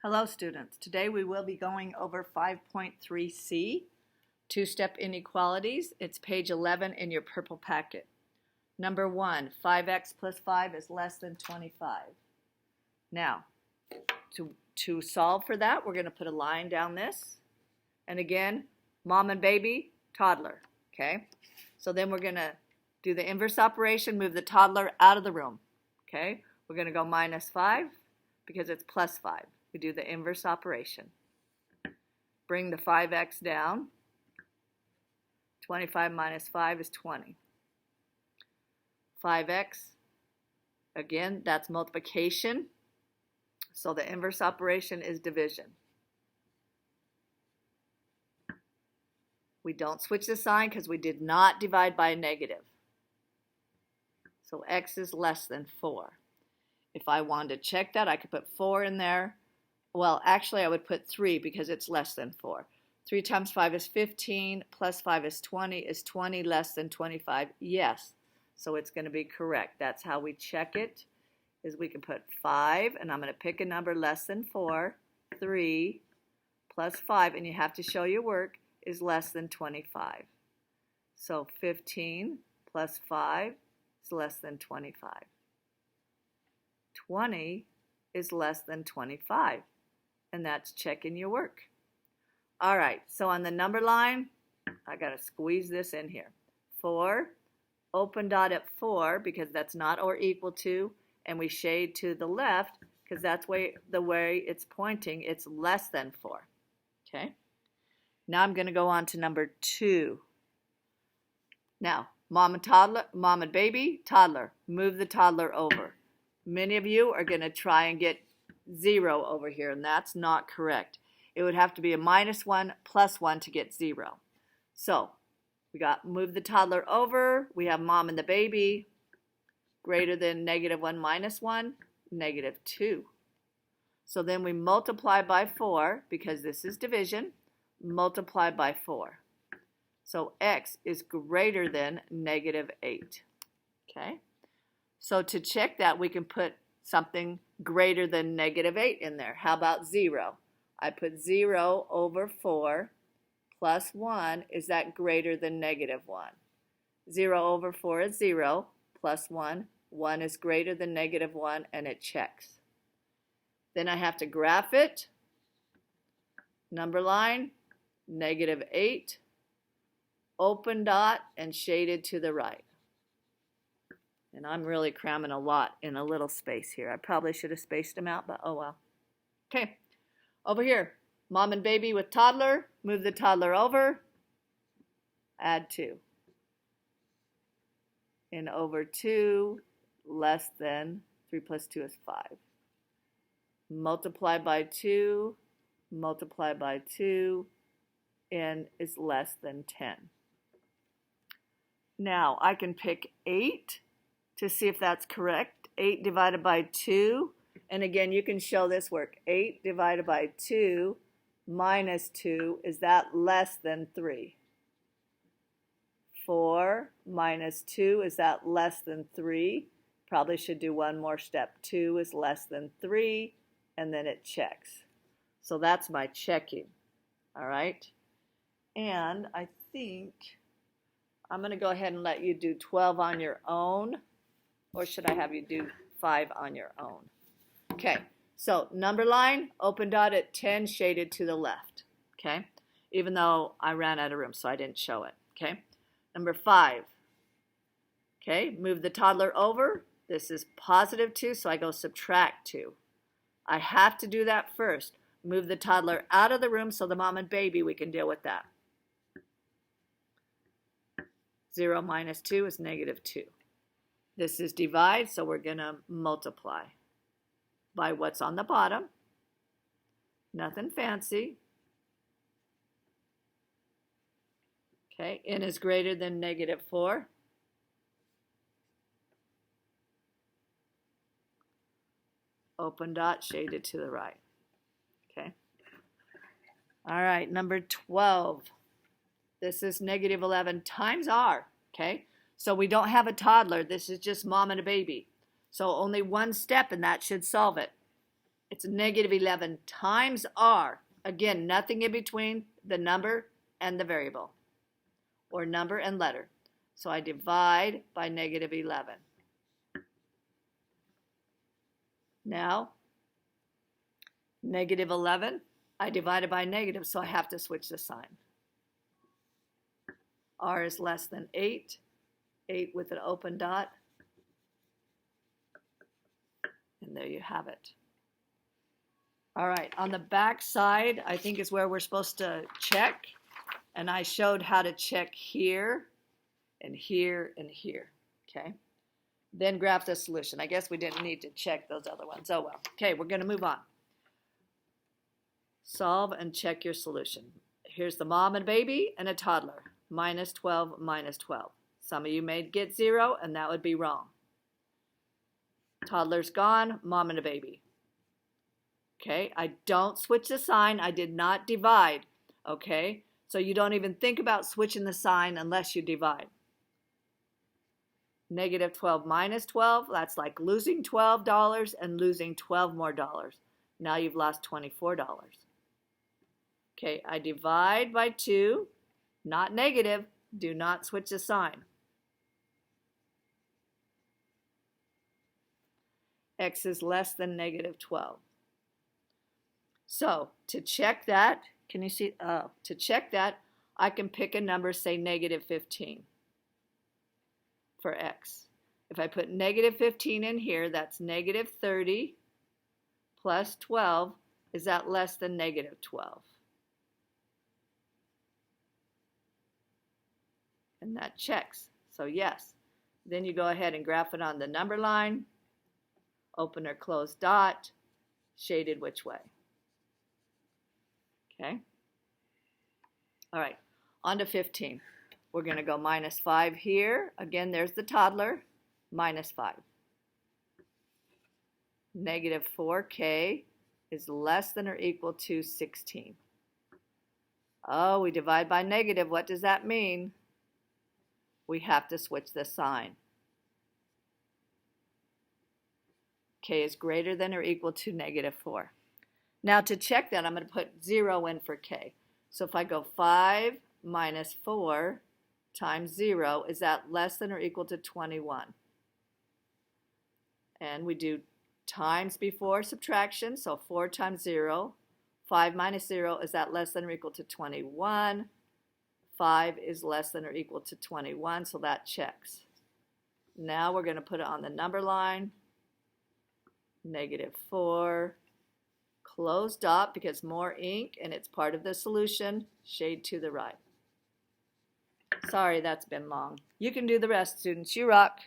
Hello students, today we will be going over 5.3c, two-step inequalities. It's page 11 in your purple packet. Number 1, 5x plus 5 is less than 25. Now, to solve for that, we're going to put a line down this. And again, mom and baby, toddler, okay? So then we're going to do the inverse operation, move the toddler out of the room, okay? We're going to go minus 5 because it's plus 5. We do the inverse operation. Bring the 5x down. 25 minus 5 is 20. 5x, again, that's multiplication. So the inverse operation is division. We don't switch the sign because we did not divide by a negative. So x is less than 4. If I wanted to check that, I could put 4 in there. Well, actually, I would put 3 because it's less than 4. 3 times 5 is 15, plus 5 is 20. Is 20 less than 25? Yes. So it's going to be correct. That's how we check it, is we can put 5, and I'm going to pick a number less than 4. 3 plus 5, and you have to show your work, is less than 25. So 15 plus 5 is less than 25. 20 is less than 25. And that's checking your work. All right, so on the number line, I got to squeeze this in here. 4, open dot at 4 because that's not or equal to, and we shade to the left because that's the way it's pointing. It's less than 4. Okay. Now I'm going to go on to number 2. Now, mom and baby, toddler. Move the toddler over. Many of you are going to try and get 0 over here, and that's not correct. It would have to be a minus 1 plus 1 to get 0. So we got move the toddler over. We have mom and the baby greater than negative 1 minus 1, negative 2. So then we multiply by 4 because this is division. Multiply by 4. So x is greater than negative 8. Okay? So to check that, we can put something greater than negative 8 in there. How about 0? I put 0 over 4 plus 1. Is that greater than negative 1? 0 over 4 is 0 plus 1. 1 is greater than negative 1, and it checks. Then I have to graph it. Number line, negative 8, open dot, and shaded to the right. And I'm really cramming a lot in a little space here. I probably should have spaced them out, but oh well. Okay, over here, mom and baby with toddler. Move the toddler over. Add 2. And over 2, less than 3 plus 2 is 5. Multiply by 2, multiply by 2, and is less than 10. Now, I can pick 8 to see if that's correct. 8 divided by 2. And again, you can show this work. 8 divided by 2 minus 2, is that less than 3? 4 minus 2, is that less than 3? Probably should do one more step. 2 is less than 3, and then it checks. So that's my checking. All right? And I think I'm going to go ahead and let you do 12 on your own. Or should I have you do 5 on your own? Okay, so number line, open dot at 10, shaded to the left. Okay, even though I ran out of room, so I didn't show it. Okay, number 5. Okay, move the toddler over. This is positive 2, so I go subtract 2. I have to do that first. Move the toddler out of the room so the mom and baby, we can deal with that. 0 minus 2 is negative 2. This is divide, so we're going to multiply by what's on the bottom. Nothing fancy. Okay, n is greater than negative 4. Open dot, shaded to the right. Okay. All right, number 12. This is negative 11 times r. Okay. So we don't have a toddler. This is just mom and a baby. So only one step, and that should solve it. It's negative 11 times r. Again, nothing in between the number and the variable, or number and letter. So I divide by negative 11. Now, negative 11, I divided by negative, so I have to switch the sign. R is less than 8, 8 with an open dot, and there you have it. All right, on the back side, I think is where we're supposed to check, and I showed how to check here, and here, and here, okay? Then graph the solution. I guess we didn't need to check those other ones. Oh well. Okay, we're going to move on. Solve and check your solution. Here's the mom and baby and a toddler. Minus 12, minus 12. Some of you may get 0, and that would be wrong. Toddler's gone, mom and a baby. Okay, I don't switch the sign. I did not divide. Okay, so you don't even think about switching the sign unless you divide. Negative 12 minus 12, that's like losing $12 and losing 12 more dollars. Now you've lost $24. Okay, I divide by 2, not negative. Do not switch the sign. X is less than negative 12. So to check that, can you see? To check that, I can pick a number, say negative 15 for X. If I put negative 15 in here, that's negative 30 plus 12. Is that less than negative 12? And that checks. So yes. Then you go ahead and graph it on the number line. Open or close dot. Shaded which way. Okay. All right. On to 15. We're going to go minus 5 here. Again, there's the toddler. Minus 5. Negative 4k is less than or equal to 16. Oh, we divide by negative. What does that mean? We have to switch the sign. K is greater than or equal to negative 4. Now to check that, I'm going to put 0 in for k. So if I go 5 minus 4 times 0, is that less than or equal to 21? And we do times before subtraction, so 4 times 0. 5 minus 0, is that less than or equal to 21? 5 is less than or equal to 21, so that checks. Now we're going to put it on the number line. Negative 4. Close dot because more ink and it's part of the solution. Shade to the right. Sorry, that's been long. You can do the rest, students. You rock.